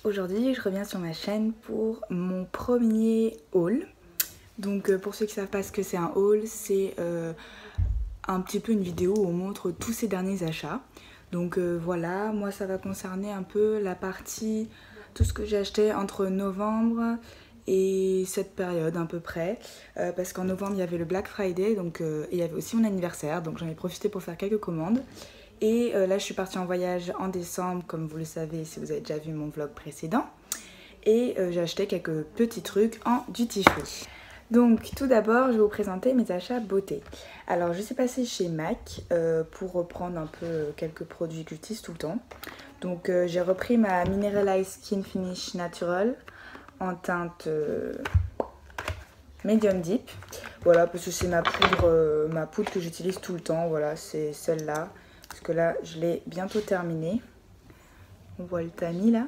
Aujourd'hui je reviens sur ma chaîne pour mon premier haul. Donc pour ceux qui ne savent pas ce que c'est un haul, c'est un petit peu une vidéo où on montre tous ses derniers achats. Donc voilà, moi ça va concerner un peu la partie, tout ce que j'ai acheté entre novembre et cette période à peu près. Parce qu'en novembre il y avait le Black Friday, donc et il y avait aussi mon anniversaire, donc j'en ai profité pour faire quelques commandes. Et là je suis partie en voyage en décembre, comme vous le savez si vous avez déjà vu mon vlog précédent. Et j'ai acheté quelques petits trucs en duty free. Donc tout d'abord je vais vous présenter mes achats beauté. Alors je suis passée chez MAC pour reprendre un peu quelques produits que j'utilise tout le temps. Donc j'ai repris ma Mineralized Skin Finish Natural en teinte Medium Deep. Voilà, parce que c'est ma poudre que j'utilise tout le temps. Voilà, c'est celle-là. Parce que là je l'ai bientôt terminée. On voit le tamis là.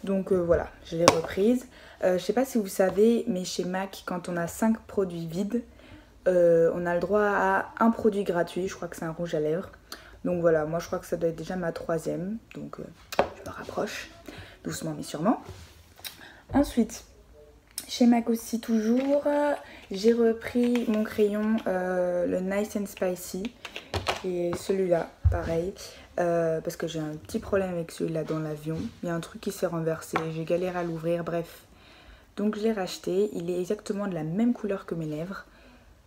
Donc voilà, je l'ai reprise. Je sais pas si vous savez, mais chez MAC, quand on a 5 produits vides, on a le droit à un produit gratuit. Je crois que c'est un rouge à lèvres. Donc voilà, moi je crois que ça doit être déjà ma 3e. Donc je me rapproche doucement mais sûrement. Ensuite, chez MAC aussi toujours, j'ai repris mon crayon, le Nice and Spicy. Et celui-là, pareil. Parce que j'ai un petit problème avec celui-là dans l'avion. Il y a un truc qui s'est renversé, j'ai galéré à l'ouvrir, bref. Donc je l'ai racheté, il est exactement de la même couleur que mes lèvres.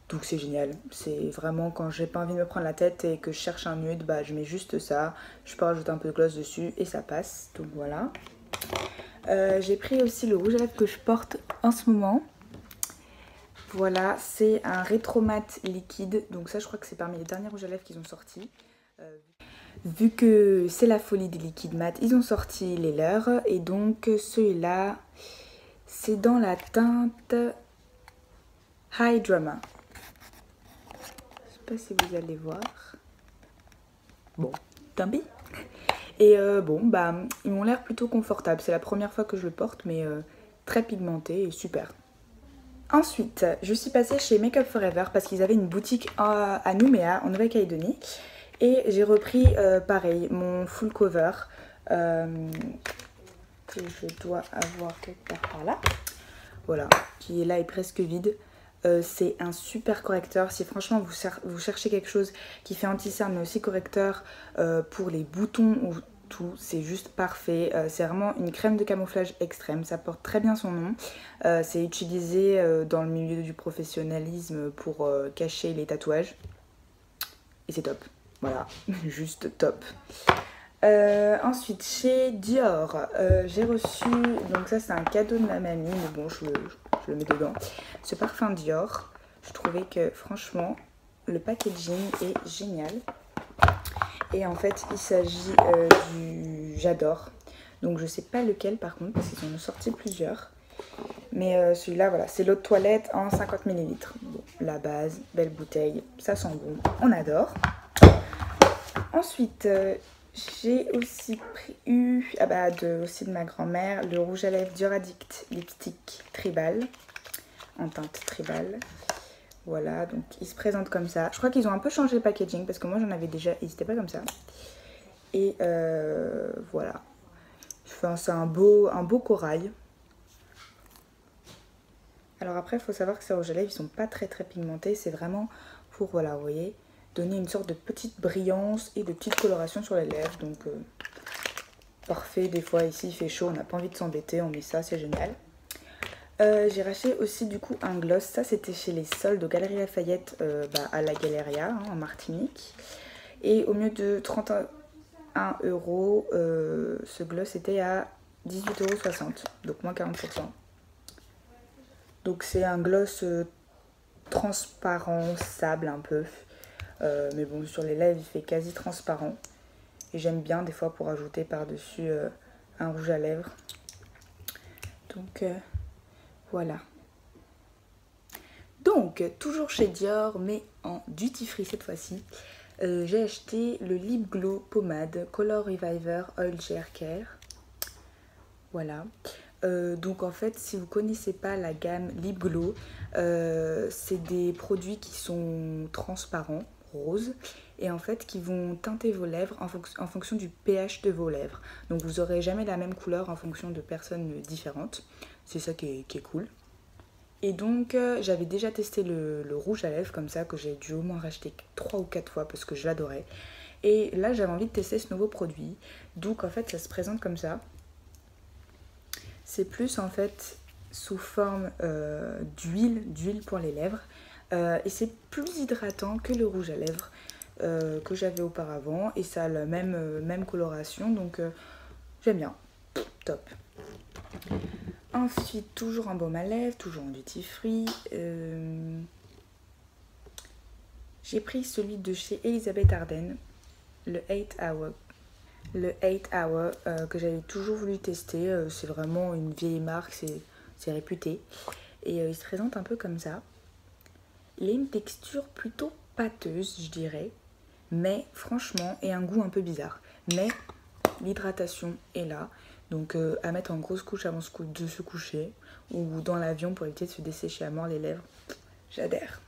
Donc c'est génial, c'est vraiment quand j'ai pas envie de me prendre la tête et que je cherche un nude, bah je mets juste ça. Je peux rajouter un peu de gloss dessus et ça passe, donc voilà. J'ai pris aussi le rouge à lèvres que je porte en ce moment. Voilà, c'est un rétro mat liquide, donc ça je crois que c'est parmi les derniers rouges à lèvres qu'ils ont sortis. Vu que c'est la folie des liquides mat, ils ont sorti les leurs. Et donc celui-là, c'est dans la teinte High Drama. Je sais pas si vous allez voir. Bon, tant pis. Et bon, bah, ils m'ont l'air plutôt confortables. C'est la première fois que je le porte, mais très pigmenté et super. Ensuite, je suis passée chez Make Up For Ever parce qu'ils avaient une boutique à Nouméa, en Nouvelle-Calédonie. Et j'ai repris, pareil, mon full cover que je dois avoir quelque part par là. Voilà, qui est là et presque vide. C'est un super correcteur. Si franchement vous cherchez quelque chose qui fait anti-cerne mais aussi correcteur pour les boutons ou tout, c'est juste parfait. C'est vraiment une crème de camouflage extrême. Ça porte très bien son nom. C'est utilisé dans le milieu du professionnalisme pour cacher les tatouages. Et c'est top. Voilà, juste top. Ensuite, chez Dior, j'ai reçu, donc ça c'est un cadeau de ma mamie, mais bon, je le mets dedans. Ce parfum Dior, je trouvais que franchement, le packaging est génial. Et en fait, il s'agit du J'adore. Donc je sais pas lequel par contre, parce qu'ils en ont sorti plusieurs. Mais celui-là, voilà, c'est l'eau de toilette en 50 ml. Bon, la base, belle bouteille, ça sent bon, on adore. Ensuite, j'ai aussi eu, aussi de ma grand-mère, le rouge à lèvres Dior Addict Lipstick Tribal, en teinte tribal. Voilà, donc il se présente comme ça. Je crois qu'ils ont un peu changé le packaging parce que moi j'en avais déjà, il n'était pas comme ça. Et voilà, enfin, c'est un beau corail. Alors après, il faut savoir que ces rouges à lèvres, ils sont pas très pigmentés. C'est vraiment pour, voilà, vous voyez, donner une sorte de petite brillance et de petite coloration sur les lèvres. Donc parfait, des fois ici il fait chaud, on n'a pas envie de s'embêter, on met ça, c'est génial. J'ai racheté aussi du coup un gloss, ça c'était chez les soldes aux Galeries Lafayette à la Galeria hein, en Martinique. Et au mieux de 31 €, ce gloss était à 18,60 €, donc moins 40%. Donc c'est un gloss transparent, sable un peu. Mais bon, sur les lèvres, il fait quasi transparent. Et j'aime bien des fois pour ajouter par-dessus un rouge à lèvres. Donc voilà. Donc, toujours chez Dior, mais en duty free cette fois-ci. J'ai acheté le Lip Glow Pommade Color Reviver Oil Gel Care. Voilà. Donc en fait, si vous connaissez pas la gamme Lip Glow, c'est des produits qui sont transparents, roses et en fait qui vont teinter vos lèvres en fonction du pH de vos lèvres. Donc vous n'aurez jamais la même couleur en fonction de personnes différentes. C'est ça qui est cool. Et donc j'avais déjà testé le rouge à lèvres comme ça, que j'ai dû au moins racheter 3 ou 4 fois parce que je l'adorais. Et là j'avais envie de tester ce nouveau produit. Donc en fait ça se présente comme ça. C'est plus en fait sous forme d'huile pour les lèvres. Et c'est plus hydratant que le rouge à lèvres que j'avais auparavant. Et ça a la même coloration, donc j'aime bien. Top. Ensuite, toujours un baume à lèvres, toujours en duty free. J'ai pris celui de chez Elisabeth Arden, le 8 Hour. Le 8 Hour que j'avais toujours voulu tester. C'est vraiment une vieille marque, c'est réputé. Et il se présente un peu comme ça. Il a une texture plutôt pâteuse, je dirais. Mais franchement, et un goût un peu bizarre. Mais l'hydratation est là. Donc à mettre en grosse couche avant de se coucher. Ou dans l'avion pour éviter de se dessécher à mort les lèvres. J'adhère.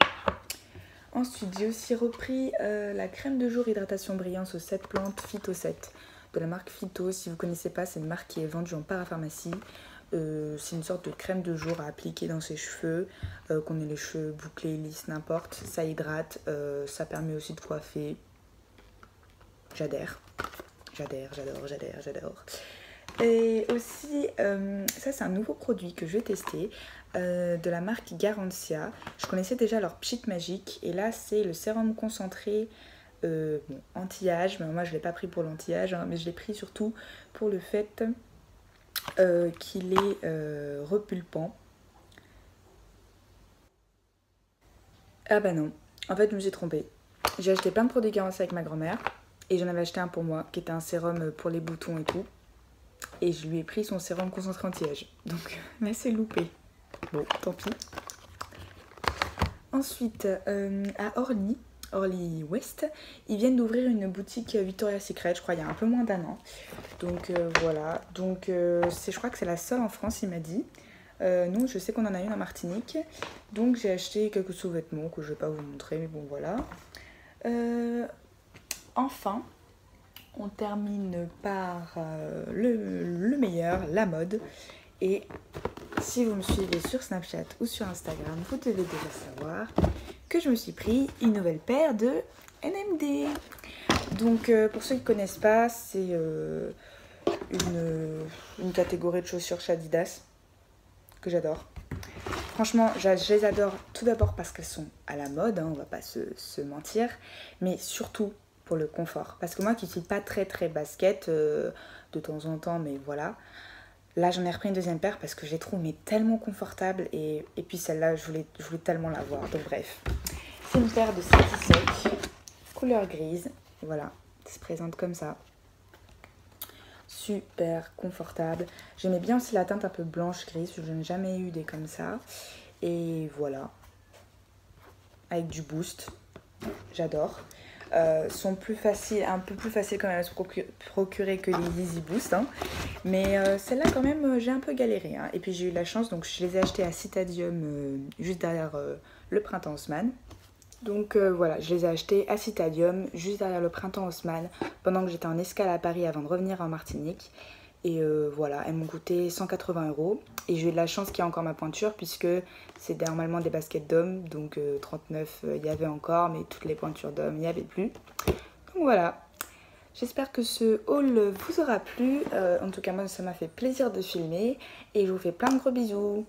Ensuite, j'ai aussi repris la crème de jour hydratation brillance aux 7 plantes Phyto 7 de la marque Phyto. Si vous ne connaissez pas, c'est une marque qui est vendue en parapharmacie. C'est une sorte de crème de jour à appliquer dans ses cheveux, qu'on ait les cheveux bouclés, lisses, n'importe. Ça hydrate, ça permet aussi de coiffer. J'adhère. J'adore. Et aussi, ça c'est un nouveau produit que je vais tester, de la marque Garantia. Je connaissais déjà leur Pchit Magique et là c'est le sérum concentré anti-âge. Mais moi je ne l'ai pas pris pour l'anti-âge, hein, mais je l'ai pris surtout pour le fait qu'il est repulpant. Ah bah non, en fait je me suis trompée. J'ai acheté plein de produits Garantia avec ma grand-mère et j'en avais acheté un pour moi qui était un sérum pour les boutons et tout. Et je lui ai pris son sérum concentré anti-âge. Donc là c'est loupé. Bon, tant pis. Ensuite, à Orly West, ils viennent d'ouvrir une boutique Victoria's Secret, je crois, il y a un peu moins d'1 an. Donc voilà. Donc je crois que c'est la seule en France, il m'a dit. Nous, je sais qu'on en a une en Martinique. Donc j'ai acheté quelques sous-vêtements que je ne vais pas vous montrer, mais bon voilà. Enfin, on termine par le meilleur, la mode. Et si vous me suivez sur Snapchat ou sur Instagram, vous devez déjà savoir que je me suis pris une nouvelle paire de NMD. Donc pour ceux qui ne connaissent pas, c'est une catégorie de chaussures chez Adidas que j'adore. Franchement, je les adore tout d'abord parce qu'elles sont à la mode, hein, on va pas se mentir, mais surtout pour le confort. Parce que moi qui ne suis pas très basket, de temps en temps, mais voilà. Là, j'en ai repris une deuxième paire parce que je les trouve mais tellement confortables. Et puis celle-là, je voulais tellement l'avoir. Donc bref, c'est une paire de City couleur grise. Voilà, ça se présente comme ça. Super confortable. J'aimais bien aussi la teinte un peu blanche-grise. Je n'ai jamais eu des comme ça. Et voilà. Avec du boost. J'adore. Sont plus faciles, un peu plus faciles quand même à se procurer que les Yeezy Boost, hein. Mais celle-là quand même j'ai un peu galéré, hein. Et puis j'ai eu la chance, donc je les ai achetées à Citadium juste derrière le Printemps Haussmann. Donc voilà, je les ai achetées à Citadium juste derrière le Printemps Haussmann pendant que j'étais en escale à Paris avant de revenir en Martinique. Et voilà, elles m'ont coûté 180 €. Et j'ai eu de la chance qu'il y ait encore ma pointure puisque c'est normalement des baskets d'hommes. Donc 39, il y avait encore, mais toutes les pointures d'hommes, il n'y avait plus. Donc voilà, j'espère que ce haul vous aura plu. En tout cas, moi, ça m'a fait plaisir de filmer. Et je vous fais plein de gros bisous.